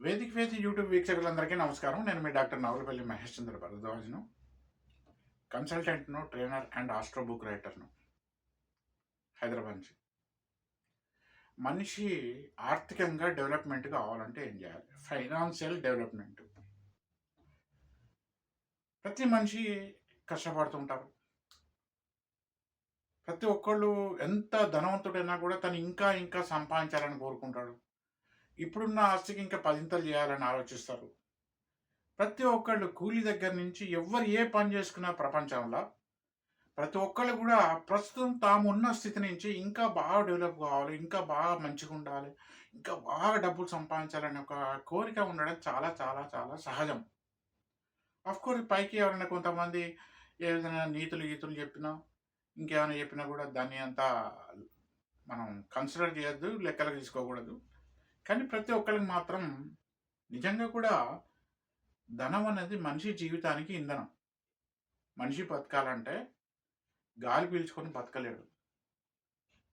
వేదిక యూట్యూబ్ వీక్షకులందరికీ నమస్కారం. నేను మీ డాక్టర్ నవలపల్లి మహేష్ చంద్ర భరద్వాజ్ను, కన్సల్టెంట్ను, ట్రైనర్ అండ్ ఆస్ట్రో బుక్ రైటర్ను, హైదరాబాద్ నుంచి. మనిషి ఆర్థికంగా డెవలప్మెంట్ కావాలంటే ఏం చేయాలి? Financial development. ప్రతి మనిషి కష్టపడుతుంటారు. ప్రతి ఒక్కళ్ళు ఎంత ధనవంతుడైనా కూడా తను ఇంకా ఇంకా సంపాదించాలని కోరుకుంటాడు. ఇప్పుడున్న ఆస్తికి ఇంకా పదింతలు చేయాలని ఆలోచిస్తారు. ప్రతి ఒక్కళ్ళు కూలి దగ్గర నుంచి ఎవ్వరు ఏ పని చేసుకున్న ప్రపంచంలో ప్రతి ఒక్కళ్ళు కూడా ప్రస్తుతం తాము ఉన్న స్థితి నుంచి ఇంకా బాగా డెవలప్ కావాలి, ఇంకా బాగా మంచిగా ఉండాలి, ఇంకా బాగా డబ్బులు సంపాదించాలనే ఒక కోరిక ఉండడం చాలా చాలా చాలా సహజం. కోర్స్ పైకి ఎవరైనా కొంతమంది ఏ విధంగా నీతులు గీతులు చెప్పినా, ఇంకేమైనా చెప్పినా కూడా దాన్ని అంతా మనం కన్సిడర్ చేయొద్దు, లెక్కలకు తీసుకోకూడదు. కానీ ప్రతి ఒక్కరికి మాత్రం నిజంగా కూడా ధనం అనేది మనిషి జీవితానికి ఇంధనం. మనిషి బతకాలంటే గాలి పీల్చుకొని బతకలేడు.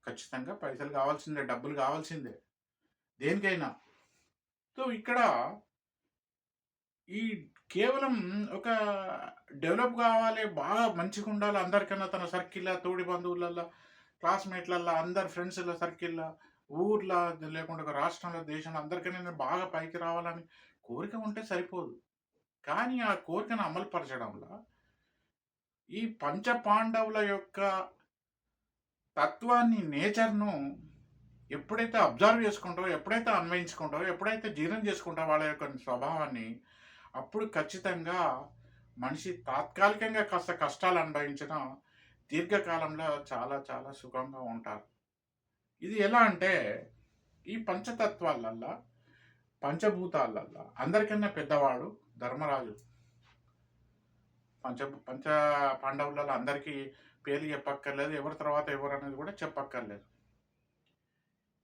ఖచ్చితంగా పైసలు కావాల్సిందే, డబ్బులు కావాల్సిందే దేనికైనా. సో ఇక్కడ ఈ కేవలం ఒక డెవలప్ కావాలి, బాగా మంచిగా ఉండాలి, అందరికన్నా తన సర్కిల్‌లా, తోడి బంధువులల్లా, క్లాస్‌మేట్లల్లా, అందరి ఫ్రెండ్స్‌ల సర్కిల్‌లా, ఊర్లా లేకుంటే ఒక రాష్ట్రంలో, దేశంలో అందరికన్నా నేను బాగా పైకి రావాలని కోరిక ఉంటే సరిపోదు. కానీ ఆ కోరికను అమలు పరచడంలో ఈ పంచపాండవుల యొక్క తత్వాన్ని, నేచర్‌ను ఎప్పుడైతే అబ్జర్వ్ చేసుకుంటావో, ఎప్పుడైతే అన్వయించుకుంటావో, ఎప్పుడైతే జీర్ణం చేసుకుంటావో వాళ్ళ యొక్క స్వభావాన్ని, అప్పుడు ఖచ్చితంగా మనిషి తాత్కాలికంగా కాస్త కష్టాలు అనుభవించినా, దీర్ఘకాలంలో చాలా చాలా సుఖంగా ఉంటారు. ఇది ఎలా అంటే, ఈ పంచతత్వాలల్లా, పంచభూతాలల్లా అందరికన్నా పెద్దవాడు ధర్మరాజు. పంచ పంచ పాండవులలో అందరికీ పేర్లు చెప్పక్కర్లేదు. ఎవరి తర్వాత ఎవరనేది కూడా చెప్పక్కర్లేదు.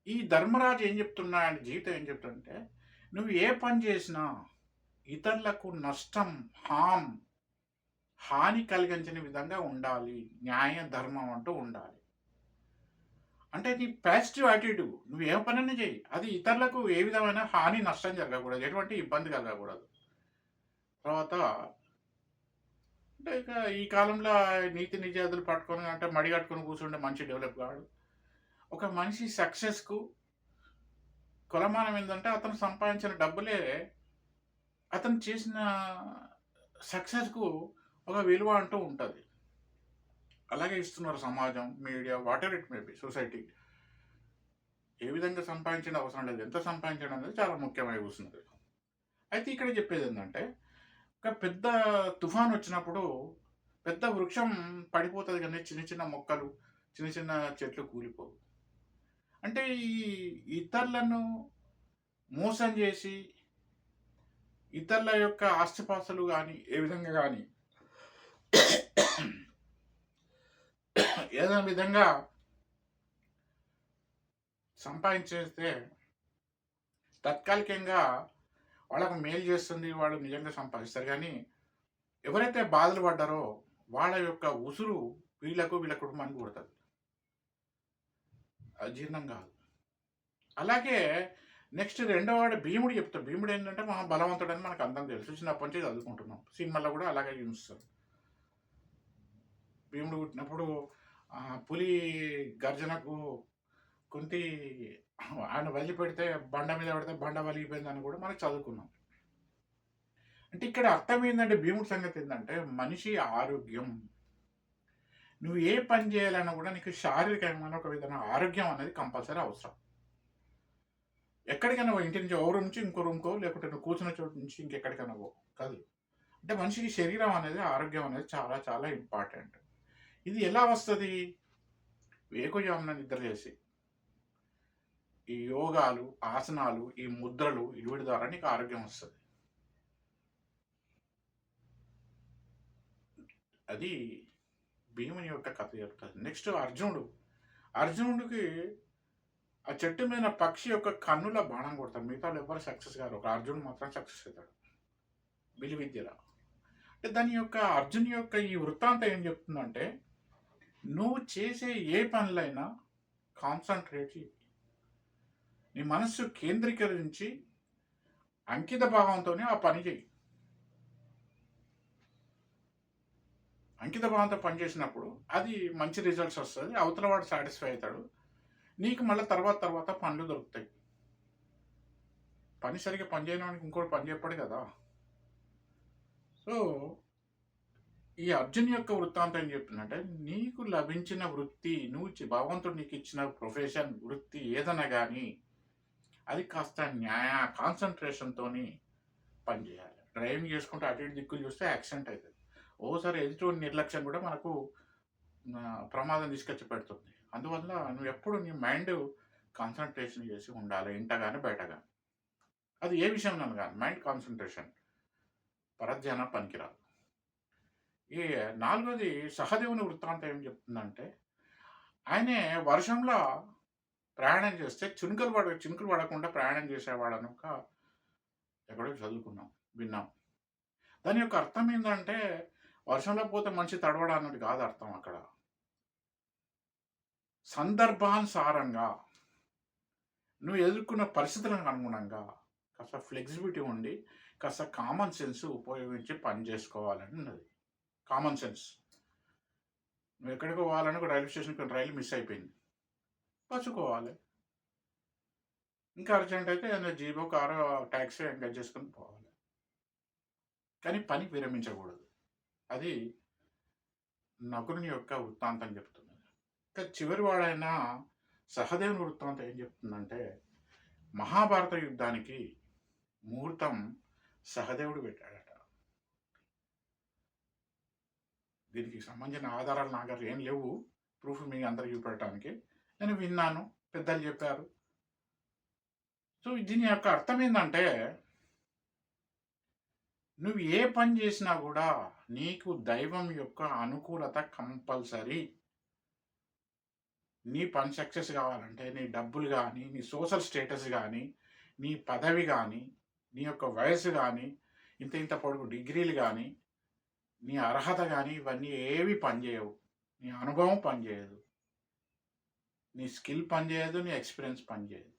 ఈ ధర్మరాజు ఏం చెప్తున్నా, ఆయన జీవితం ఏం చెప్తుందంటే, నువ్వు ఏ పని చేసినా ఇతరులకు నష్టం, హాని కలిగించని విధంగా ఉండాలి. న్యాయ, ధర్మం అంటూ ఉండాలి. అంటే నీ పాజిటివ్ యాటిట్యూడ్. నువ్వు ఏ పనైనా చెయ్యి. అది ఇతరులకు ఏ విధమైన హాని, నష్టం జరగకూడదు. ఎటువంటి ఇబ్బంది కలగకూడదు. తర్వాత అంటే ఇక ఈ కాలంలో నీతి నిజాయితీలు పట్టుకొని అంటే మడి కట్టుకొని కూర్చుంటే మనిషి డెవలప్ కాడు. ఒక మనిషి సక్సెస్‌కు కొలమానం ఏందంటే అతను సంపాదించిన డబ్బులే అతను చేసిన సక్సెస్‌కు ఒక విలువ అంటూ ఉంటది. అలాగే ఇస్తున్నారు సమాజం, media, whatever it may be, society. ఏ విధంగా సంపాదించడం అవసరం లేదు. ఎంత సంపాదించడం అనేది చాలా ముఖ్యమై కూర్చున్నది. అయితే ఇక్కడ చెప్పేదేందంటే, ఒక పెద్ద తుఫాన్ వచ్చినప్పుడు పెద్ద వృక్షం పడిపోతది గానీ చిన్న చిన్న మొక్కలు, చిన్న చిన్న చెట్లు కూలిపోవు. అంటే ఈ ఇతరులను మోసం చేసి, ఇతరుల యొక్క ఆస్తిపాస్తులు గానీ, ఏ విధంగా గానీ ఏదైనా విధంగా సంపాదించేస్తే తాత్కాలికంగా వాళ్ళకు మేలు చేస్తుంది. వాళ్ళు నిజంగా సంపాదిస్తారు. కానీ ఎవరైతే బాధలు పడ్డారో వాళ్ళ యొక్క ఉసురు వీళ్ళ కుటుంబానికి పుడతది. అజీర్ణం కాదు. అలాగే నెక్స్ట్ రెండోవాడు భీముడు చెప్తాడు. భీముడు ఏంటంటే మహా బలవంతుడని మనకు అందరం తెలుసు. చిన్నప్పటి నుంచి చదువుకుంటున్నాం. సినిమాలో కూడా అలాగే చూపిస్తారు. భీముడు పుట్టినప్పుడు పులి గర్జనకు కుంతి ఆయన వదిలిపెడితే బండ మీద పడితే బండ వలిగిపోయిందని కూడా మనం చదువుకున్నాం. అంటే ఇక్కడ అర్థం ఏంటంటే భీముడి సంగతి ఏంటంటే మనిషి ఆరోగ్యం. నువ్వు ఏ పని చేయాలన్నా కూడా నీకు శారీరకమైన ఒక విధమైన ఆరోగ్యం అనేది కంపల్సరీ అవసరం. ఎక్కడికైనా ఇంటి నుంచి ఓ రూమ్ నుంచి ఇంకో రూమ్‌కో లేకుంటే నువ్వు కూర్చున్న చోటు నుంచి ఇంకెక్కడికైనా పో కాదు. అంటే మనిషికి శరీరం అనేది, ఆరోగ్యం అనేది చాలా చాలా ఇంపార్టెంట్. ఇది ఎలా వస్తది? వేకువజామున నిద్ర చేసి, ఈ యోగాలు, ఆసనాలు, ఈ ముద్రలు వీటి ద్వారా నీకు ఆరోగ్యం వస్తది. అది భీముని యొక్క కథ చెప్తది. నెక్స్ట్ అర్జునుడు. అర్జునుడికి ఆ చెట్టు మీద పక్షి యొక్క కన్నుల బాణం కొడతాడు. మిగతా వాళ్ళు ఎవ్వరు సక్సెస్ కారు. ఒక అర్జునుడు మాత్రం సక్సెస్ అవుతాడు విలువిద్యలో. అంటే దాని యొక్క అర్జున్ యొక్క ఈ వృత్తాంతం ఏం చెప్తుందంటే, నువ్వు చేసే ఏ పనులైనా కాన్సంట్రేట్ చెయ్యి. నీ మనస్సు కేంద్రీకరించి అంకిత భావంతోనే ఆ పని చెయ్యి. అంకిత భావంతో పని చేసినప్పుడు అది మంచి రిజల్ట్స్ వస్తది. అవతల వాడు సాటిస్ఫై అయితాడు. నీకు మళ్ళా తర్వాత పనులు దొరుకుతాయి. పని సరిగ్గా పని చేయనోనికి ఇంకోడు పని చెప్పడు కదా! సో, ఈ అర్జున్ యొక్క వృత్తాంతం ఏం చెప్తుందంటే, నీకు లభించిన వృత్తి, భగవంతుడు నీకిచ్చిన ప్రొఫెషన్, వృత్తి ఏదైనా గానీ, అది కాస్త కాన్సంట్రేషన్‌తోని పని చేయాలి. డ్రైవింగ్ చేసుకుంటూ అటు ఇటు దిక్కులు చూస్తే యాక్సిడెంట్ అయితది. ఓసారి ఎదుటోని నిర్లక్ష్యం కూడా మనకు ప్రమాదం తీసుకొచ్చి పెడుతుంది. అందువల్ల నువ్వెప్పుడు నీ మైండ్ కాన్సంట్రేషన్ చేసి ఉండాలి. ఇంట గాని, బయట గాని. అది ఏ విషయంలోను గాని మైండ్ కాన్సంట్రేషన్. పరధ్యానం పనికిరాదు. ఈ నాలుగోది సహదేవుని వృత్తాంతం ఏం చెప్తుందంటే, ఆయనే వర్షంలో ప్రయాణం చేస్తే చినుకులు పడకుండా ప్రయాణం చేసేవాడనక ఎక్కడో చదువుకున్నాం, విన్నాం. దాని యొక్క అర్థం ఏందంటే, వర్షంలో పోతే మనిషి తడవడు అన్నది కాదు అర్థం అక్కడ. సందర్భానుసారంగా నువ్వు ఎదుర్కొన్న పరిస్థితులకు అనుగుణంగా కాస్త ఫ్లెక్సిబిలిటీ ఉండి, కాస్త కామన్ సెన్స్ ఉపయోగించి పని చేసుకోవాలని ఉన్నది. Common sense. నువ్వు ఎక్కడికో పోవాలని ఒక రైల్వే స్టేషన్‌కి రైలు మిస్ అయిపోయింది. బస్సుకోవాలి. ఇంకా అర్జెంట్ అయితే ఏదైనా జీపో, కారో, టాక్సీ ఎంగేజ్ చేసుకొని పోవాలి. కానీ పని విరమించకూడదు. అది నకులుని యొక్క వృత్తాంతం చెప్తున్నది. ఇంకా చివరి వాడైన సహదేవుని వృత్తాంతం ఏం చెప్తుందంటే, మహాభారత యుద్ధానికి ముహూర్తం సహదేవుడు పెట్టాడట. దీనికి సంబంధించిన ఆధారాలు నా దగ్గర ఏం లేవు. ప్రూఫ్ మీ అందరికి చూపెట్టడానికి. నేను విన్నాను. పెద్దలు చెప్పారు. సో, దీని యొక్క అర్థం ఏందంటే, నువ్వు ఏ పని చేసినా కూడా నీకు దైవం యొక్క అనుకూలత కంపల్సరీ. నీ పని సక్సెస్ కావాలంటే నీ డబ్బులు గానీ, నీ సోషల్ స్టేటస్ గానీ, నీ పదవి గానీ, నీ యొక్క వయస్సు గానీ, ఇంత పొడుగు డిగ్రీలు గానీ, నీ అర్హత గానీ ఇవన్నీ ఏవి పనిచేయవు. నీ అనుభవం పనిచేయదు. నీ స్కిల్ పనిచేయదు. నీ ఎక్స్‌పీరియన్స్ పనిచేయదు.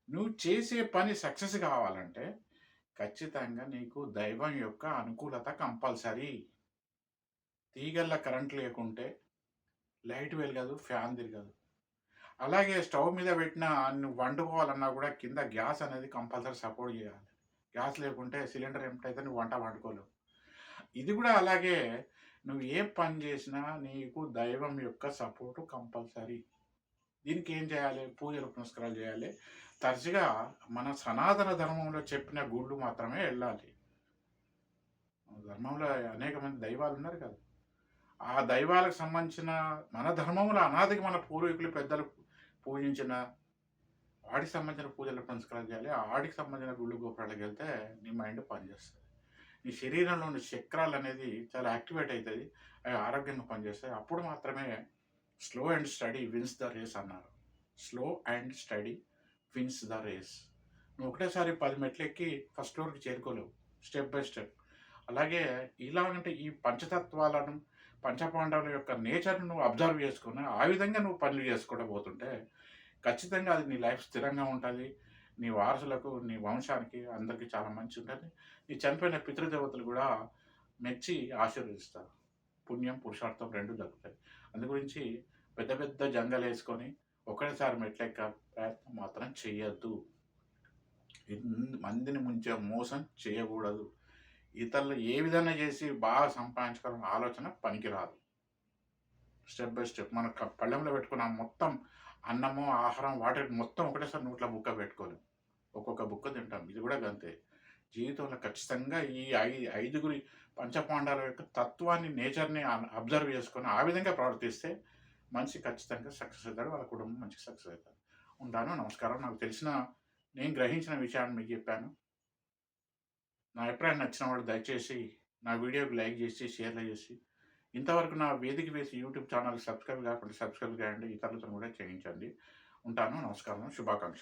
నువ్వు చేసే పని సక్సెస్ కావాలంటే ఖచ్చితంగా నీకు దైవం యొక్క అనుకూలత కంపల్సరీ. తీగల్ల కరెంట్ లేకుంటే లైట్ వెలగదు, ఫ్యాన్ తిరగదు. అలాగే స్టవ్ మీద పెట్టిన నువ్వు వండుకోవాలన్నా కూడా కింద గ్యాస్ అనేది కంపల్సరీ సపోర్ట్ చేయాలి. గ్యాస్ లేకుంటే సిలిండర్ ఎంప్టీ అయితే నువ్వు వంట వండుకోలేవు. ఇది కూడా అలాగే నువ్వు ఏ పని చేసినా నీకు దైవం యొక్క సపోర్ట్ కంపల్సరీ. దీనికి ఏం చేయాలి? పూజలు పునస్కారాలు చేయాలి. తరచుగా మన సనాతన ధర్మంలో చెప్పిన గుళ్ళు మాత్రమే వెళ్ళాలి. ధర్మంలో అనేక మంది దైవాలు ఉన్నారు కదా! ఆ దైవాలకు సంబంధించిన మన ధర్మంలో అనాదిగా మన పూర్వీకులు పెద్దలు పూజించిన వాటికి సంబంధించిన పూజలు పునస్కారాలు చేయాలి. ఆడికి సంబంధించిన గుళ్ళు గోపురాలకు వెళ్తే నీ మైండ్ పనిచేస్తుంది. నీ శరీరంలోని చక్రాలు అనేది చాలా యాక్టివేట్ అవుతుంది. అవి ఆరోగ్యంగా పనిచేస్తాయి. అప్పుడు మాత్రమే slow and steady wins the race అన్నారు. Slow and steady wins the race. నువ్వు ఒకటేసారి 10 మెట్లు ఎక్కి ఫస్ట్ ఫ్లోర్‌కి చేరుకోలేవు. Step by step. అలాగే ఇలాగంటే ఈ పంచతత్వాలను, పంచపాండవుల యొక్క నేచర్‌ని నువ్వు అబ్జర్వ్ చేసుకొని, ఆ విధంగా నువ్వు పనులు చేసుకుంటూ పోతుంటే, ఖచ్చితంగా అది నీ లైఫ్ స్థిరంగా ఉంటది. నీ వారసులకు, నీ వంశానికి అందరికీ చాలా మంచిగుంటది. నీ చనిపోయిన పితృదేవతలు కూడా మెచ్చి ఆశీర్వదిస్తారు. పుణ్యం, పురుషార్థం 2 దక్కుతాయి. అందు గురించి పెద్ద పెద్ద జంగలేసుకొని ఒకటేసారి మెట్లెక్క ప్రయత్నం మాత్రం చెయ్యొద్దు. మందిని ముంచే మోసం చేయకూడదు. ఇతరులు ఏ విధంగా చేసి బాగా సంపాదించుకోవాలనే ఆలోచన పనికిరాదు. స్టెప్ బై స్టెప్ మన పళ్ళెంలో పెట్టుకున్న మొత్తం అన్నము, ఆహారం, వాటర్ మొత్తం ఒకటేసారి నోట్లో బుక్క పెట్టుకోలేం. ఒక్కొక్క బుక్క తింటాం. ఇది కూడా గంతే. జీవితంలో ఖచ్చితంగా ఈ ఐదుగురి పంచపాండవుల యొక్క తత్వాన్ని, నేచర్‌ని అబ్జర్వ్ చేసుకొని ఆ విధంగా ప్రవర్తిస్తే మనిషి ఖచ్చితంగా సక్సెస్ అవుతాడు. వాళ్ళ కుటుంబం మంచిగా సక్సెస్ అవుతారు. ఉంటాను. నమస్కారం. నాకు తెలిసిన, నేను గ్రహించిన విషయాన్ని మీకు చెప్పాను. నా అభిప్రాయం నచ్చిన వాళ్ళు దయచేసి నా వీడియోకి లైక్ చేసి, షేర్లు చేసి, ఇంతవరకు నా వేదిక వేసి యూట్యూబ్ ఛానల్ సబ్స్క్రైబ్ కాకుండా సబ్స్క్రైబ్ చేయండి. ఇతరులతో కూడా చేయించండి. ఉంటాను. నమస్కారం. శుభాకాంక్షలు.